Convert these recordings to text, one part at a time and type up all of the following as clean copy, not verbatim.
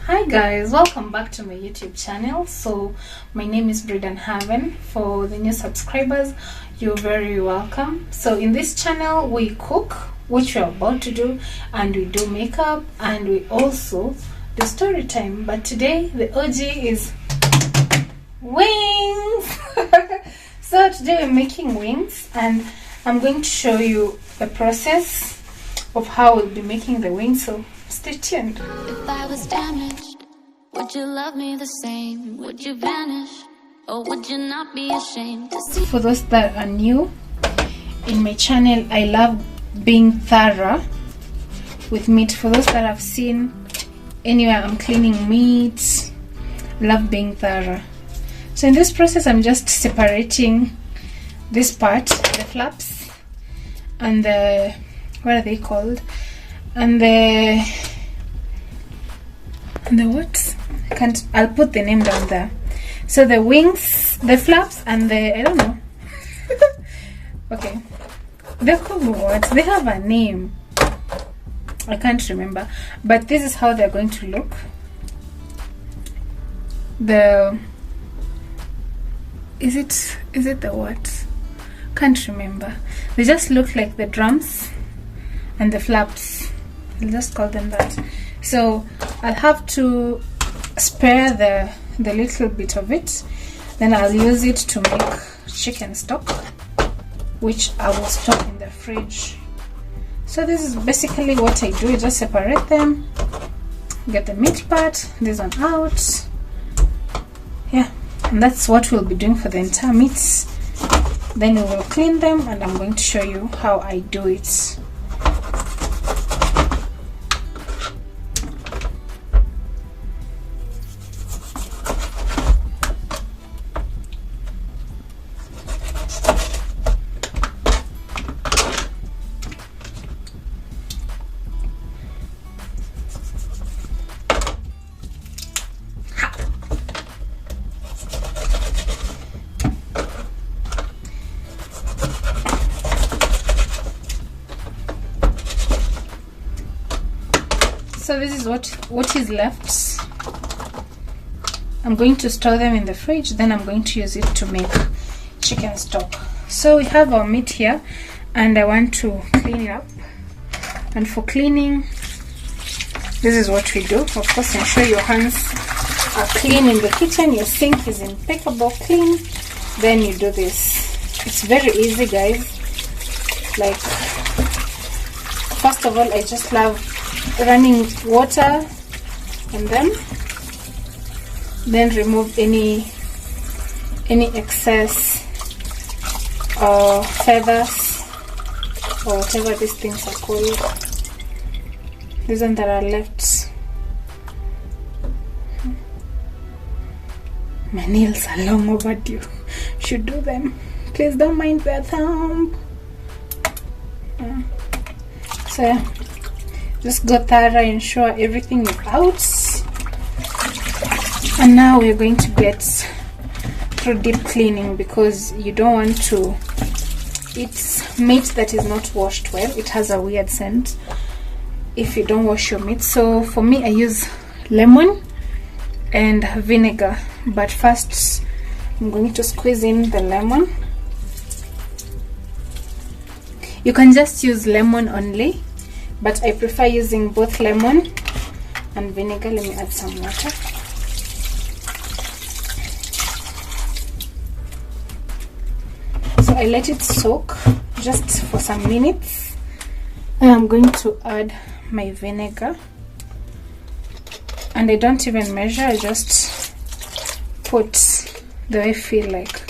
Hi guys, welcome back to my YouTube channel. So my name is BridanHaven. For the new subscribers, you're very welcome. So in this channel we cook, which we're about to do, and we do makeup, and we also do story time. But today the OG is wings. So today we're making wings, and I'm going to show you the process of how we'll be making the wings, so stay tuned. If I was damaged, would you love me the same? Would you vanish, or would you not be ashamed to see? For those that are new in my channel, I love being thorough with meat. For those that have seen anywhere I'm cleaning meat, I love being thorough. So in this process, I'm just separating this part, the flaps, and the, what are they called? And the what? I'll put the name down there. So the wings, the flaps, and the, I don't know. Okay, they're called what? They have a name. I can't remember. But this is how they're going to look. The is it the what? Can't remember. They just look like the drums and the flaps. I'll just call them that. So I'll have to spare the little bit of it, then I'll use it to make chicken stock, which I will store in the fridge. So this is basically what I do. I just separate them, get the meat part, this one out. Yeah, and that's what we'll be doing for the entire meats. Then we will clean them, and I'm going to show you how I do it. So this is what is left. I'm going to store them in the fridge, then I'm going to use it to make chicken stock. So we have our meat here, and I want to clean it up. And for cleaning, this is what we do. Of course, ensure your hands are clean in the kitchen, your sink is impeccable clean. Then you do this. It's very easy, guys. Like, first of all, I just love running water, and then remove any excess or feathers or whatever these things are called. These ones that are left. My nails are long overdue. Should do them. Please don't mind their thumb. So yeah. Just go thorough, ensure everything is out. And now we're going to get through deep cleaning, because you don't want to eat meat that is not washed well. It has a weird scent if you don't wash your meat. So for me, I use lemon and vinegar. But first, I'm going to squeeze in the lemon. You can just use lemon only, but I prefer using both lemon and vinegar. Let me add some water. So I let it soak just for some minutes. And I'm going to add my vinegar. And I don't even measure, I just put the way I feel like.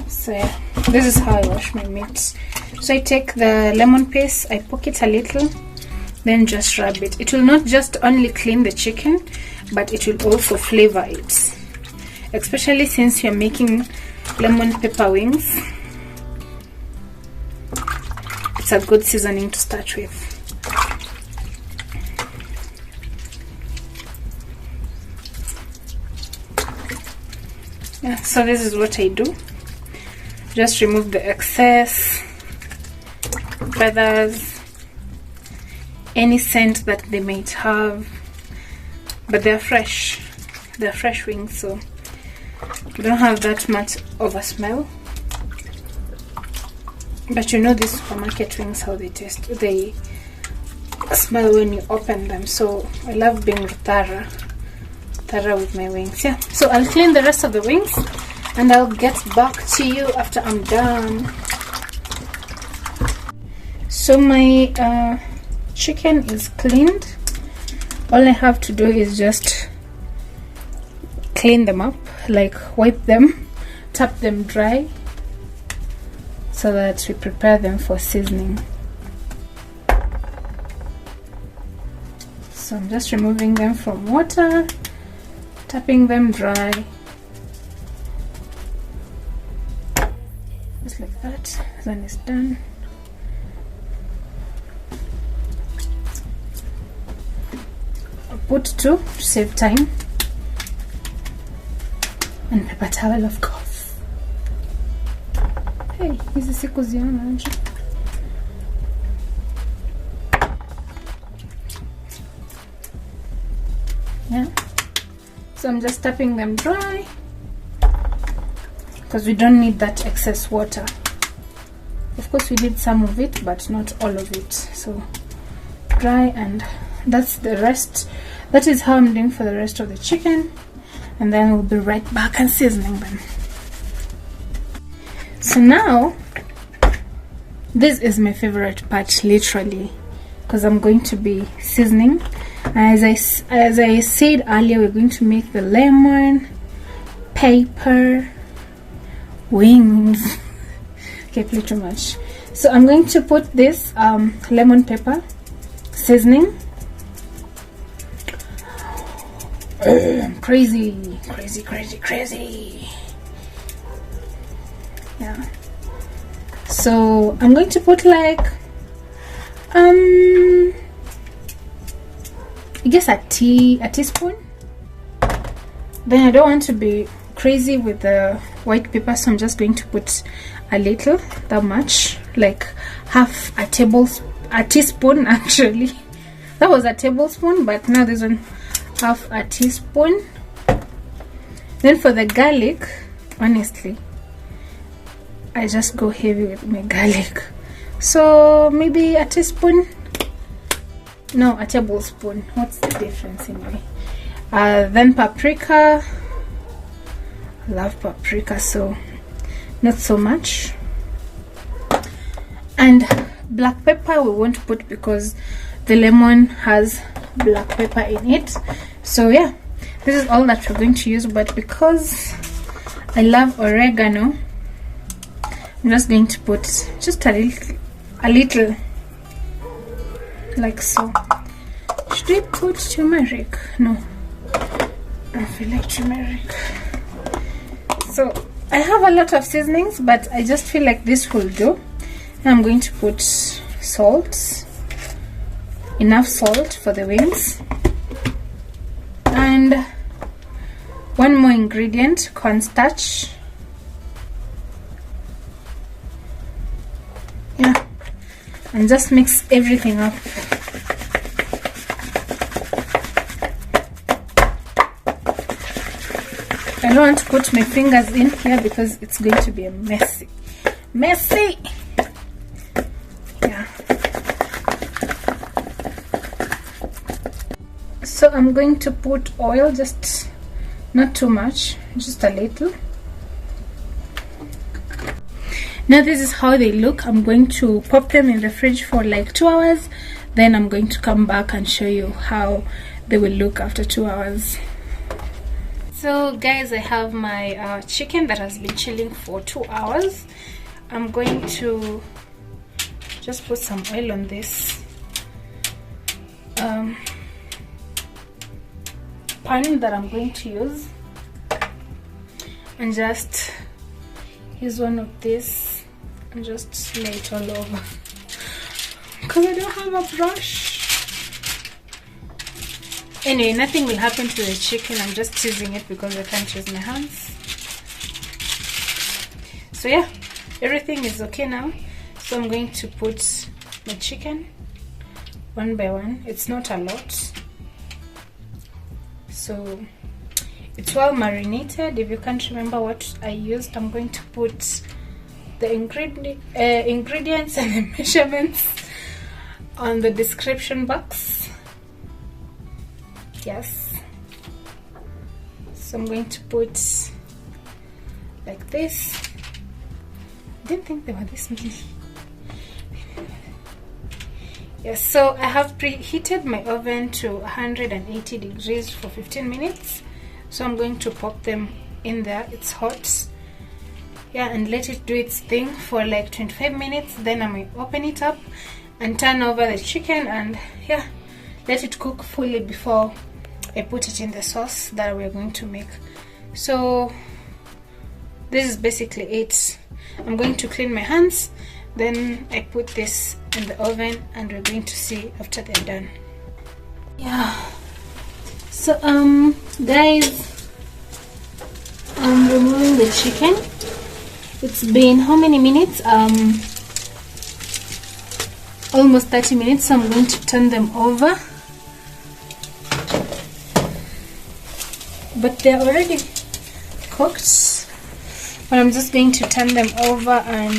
So yeah, this is how I wash my meat. So I take the lemon paste, I poke it a little, then just rub it. It will not just only clean the chicken, but it will also flavor it. Especially since you're making lemon pepper wings, it's a good seasoning to start with. Yeah, so this is what I do. Just remove the excess feathers, any scent that they might have, but they're fresh wings, so we don't have that much of a smell. But you know these supermarket wings, how they taste, they smell when you open them. So I love being thorough with my wings. Yeah, so I'll clean the rest of the wings and I'll get back to you after I'm done. So my chicken is cleaned. All I have to do is just clean them up, like wipe them, tap them dry, so that we prepare them for seasoning. So I'm just removing them from water, tapping them dry, just like that. Then it's done. I'll put 2 to save time, and paper towel, of course. Hey, hizi siku ziona aje. Yeah, so I'm just tapping them dry because we don't need that excess water. Of course we need some of it, but not all of it. So dry, and that's the rest. That is how I'm doing for the rest of the chicken, and then we'll be right back and seasoning them. So now this is my favorite part, literally, because I'm going to be seasoning. As I said earlier, we're going to make the lemon pepper wings. Okay, play too much. So I'm going to put this lemon pepper seasoning. Crazy. Yeah, so I'm going to put like I guess a teaspoon. Then I don't want to be crazy with the white pepper, so I'm just going to put a little, that much, like half a teaspoon actually. That was a tablespoon, but now this one, half a teaspoon. Then for the garlic, honestly, I just go heavy with my garlic, so maybe a teaspoon, no, a tablespoon. What's the difference anyway? Then paprika, I love paprika, so not so much. And black pepper we won't put because the lemon has black pepper in it. So yeah, this is all that we're going to use, but because I love oregano, I'm just going to put just a little, like so. Should I put turmeric? No, I don't feel like turmeric. So I have a lot of seasonings, but I just feel like this will do. And I'm going to put salt, enough salt for the wings, and one more ingredient, cornstarch. Yeah, and just mix everything up. I don't want to put my fingers in here because it's going to be a messy. Yeah. So I'm going to put oil, just not too much, just a little. Now this is how they look. I'm going to pop them in the fridge for like 2 hours. Then I'm going to come back and show you how they will look after 2 hours. So guys, I have my chicken that has been chilling for 2 hours. I'm going to just put some oil on this pan that I'm going to use, and just use one of this and just lay it all over because I don't have a brush. Anyway, nothing will happen to the chicken. I'm just teasing it because I can't use my hands. So yeah, everything is okay now. So I'm going to put my chicken one by one. It's not a lot, so it's well marinated. If you can't remember what I used, I'm going to put the ingredients and the measurements on the description box. Yes, so I'm going to put like this. I didn't think they were this many. Yes, so I have preheated my oven to 180 degrees for 15 minutes. So I'm going to pop them in there. It's hot. Yeah, and let it do its thing for like 25 minutes. Then I might open it up and turn over the chicken and yeah, let it cook fully before I put it in the sauce that we're going to make. So this is basically it. I'm going to clean my hands, then I put this in the oven and we're going to see after they're done. Yeah, so guys, I'm removing the chicken. It's been how many minutes? Almost 30 minutes. So I'm going to turn them over, but they're already cooked, but I'm just going to turn them over and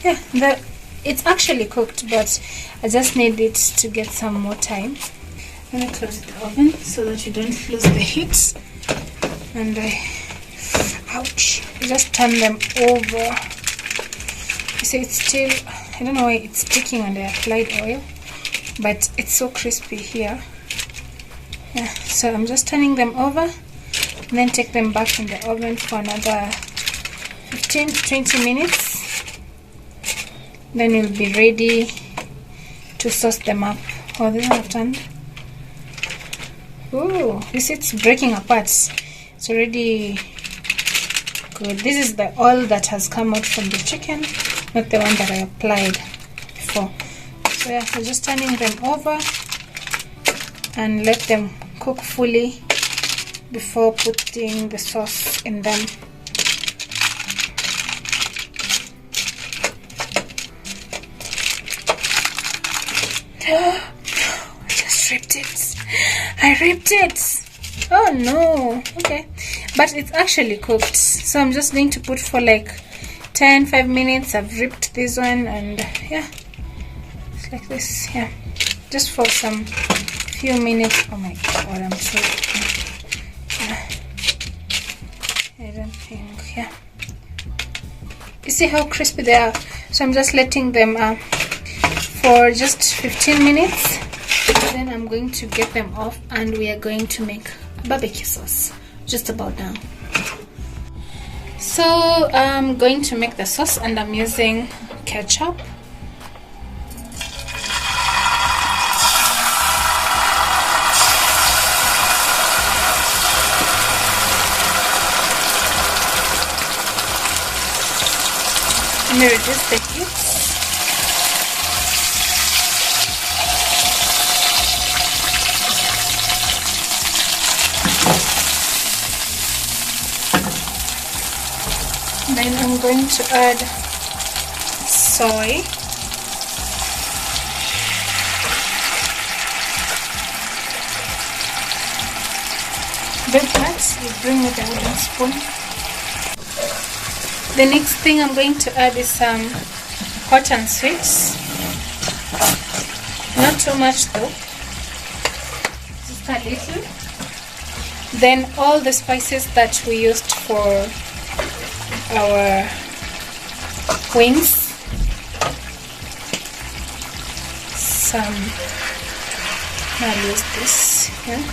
yeah, it's actually cooked, but I just need it to get some more time. Let me close the oven so that you don't lose the heat. And ouch, just turn them over. You see, it's still, I don't know why it's sticking when I applied oil, but it's so crispy here. Yeah, so I'm just turning them over and then take them back in the oven for another 15 to 20 minutes. Then you'll be ready to sauce them up. Oh, this one I've turned. Oh, you see it's breaking apart. It's already good. This is the oil that has come out from the chicken, not the one that I applied before. So yeah, we're just turning them over and let them cook fully before putting the sauce in them. I just ripped it. I ripped it. Oh no. Okay, but it's actually cooked, so I'm just going to put for like 5 minutes. I've ripped this one and yeah, it's like this. Yeah, just for some few minutes. Oh my god, I'm so yeah. I don't think, yeah, you see how crispy they are. So I'm just letting them for just 15 minutes. Then I'm going to get them off and we are going to make barbecue sauce. Just about done. So I'm going to make the sauce and I'm using ketchup, let me reduce the heat. Then I'm going to add soy, big parts, you bring with a wooden spoon. The next thing I'm going to add is some hot and sweet, not too much though, just a little. Then all the spices that we used for our wings, some, I'll use this here,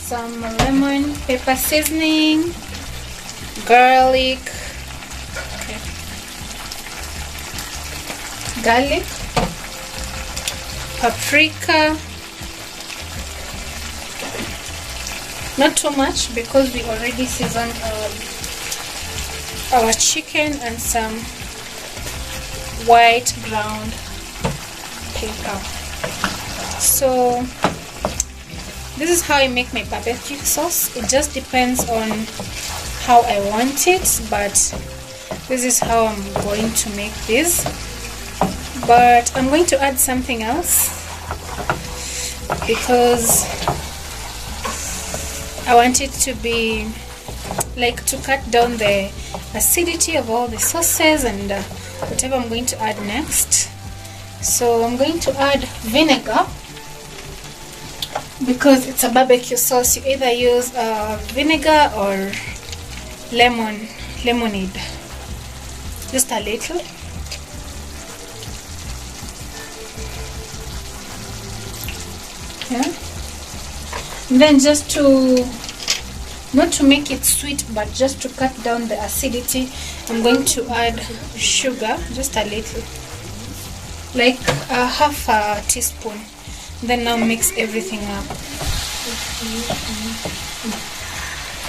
some lemon pepper seasoning, garlic, okay, garlic, paprika, not too much because we already seasoned our chicken, and some white ground pepper. So this is how I make my barbecue sauce. It just depends on how I want it, but this is how I'm going to make this. but I'm going to add something else because I want it to be like to cut down the acidity of all the sauces and whatever I'm going to add next. So I'm going to add vinegar because it's a barbecue sauce. You either use vinegar or lemonade, just a little. Yeah. And then just to not to make it sweet, but just to cut down the acidity, I'm going to add sugar, just a little, like a half a teaspoon. Then now mix everything up.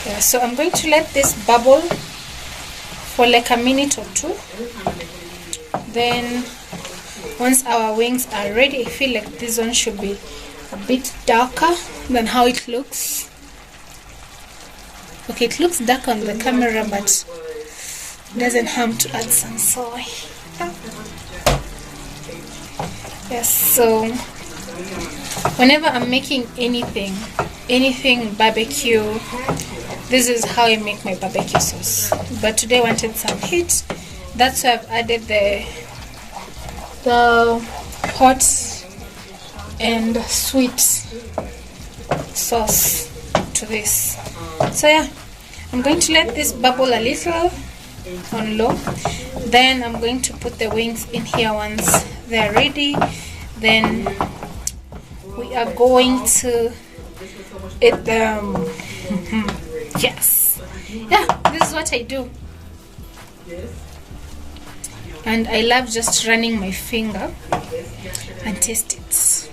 Yeah, so I'm going to let this bubble for like a minute or two. Then once our wings are ready, I feel like this one should be a bit darker than how it looks. Okay, it looks dark on the camera, but it doesn't harm to add some soy. Yes, so whenever I'm making anything barbecue, this is how I make my barbecue sauce. But today I wanted some heat, that's why I've added the hot and sweet sauce to this. So yeah, I'm going to let this bubble a little on low. Then I'm going to put the wings in here once they're ready. Then we are going to eat them. Yes, yeah, this is what I do, and I love just running my finger and taste it.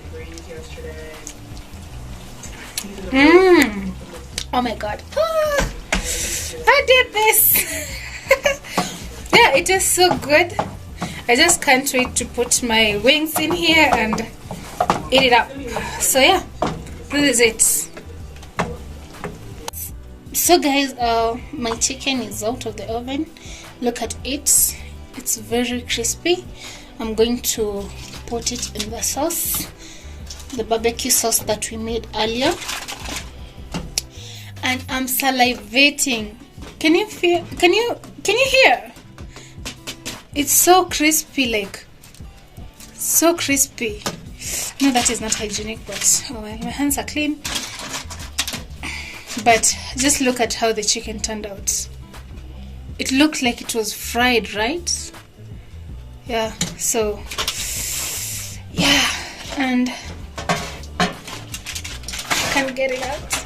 Oh my god, I did this. Yeah, it is so good. I just can't wait to put my wings in here and eat it up. So yeah, this is it. So guys, my chicken is out of the oven. Look at it, it's very crispy. I'm going to put it in the sauce, the barbecue sauce that we made earlier, and I'm salivating. Can you feel? Can you hear? It's so crispy, like so crispy. No, that is not hygienic, but oh well, my hands are clean. But just look at how the chicken turned out. It looked like it was fried, right? Yeah, so yeah, and I can't get it out.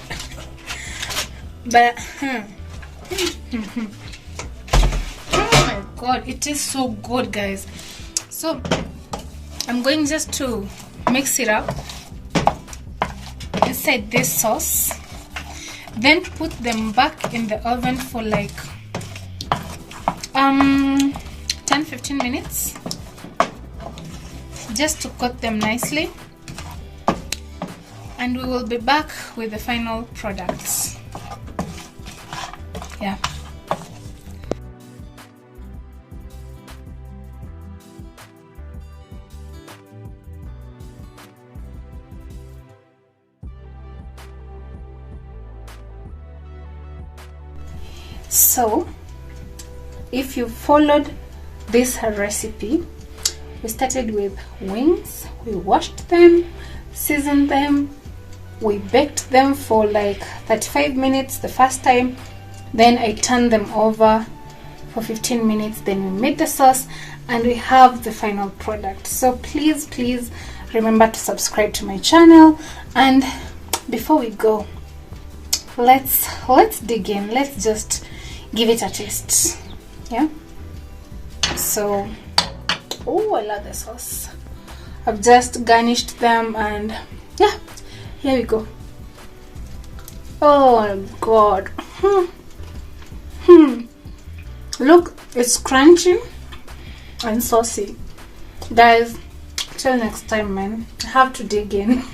But oh my god, it is so good, guys. So I'm going just to mix it up inside this sauce, then put them back in the oven for like 10-15 minutes just to coat them nicely, and we will be back with the final products. Yeah. So if you followed this recipe, we started with wings, we washed them, seasoned them, we baked them for like 35 minutes the first time, then I turned them over for 15 minutes, then we made the sauce, and we have the final product. So please remember to subscribe to my channel. And before we go, let's dig in. Let's just give it a taste. Yeah, so oh, I love the sauce. I've just garnished them, and yeah, here we go. Oh god. Look, it's crunchy and saucy. Guys, till next time, man, I have to dig in.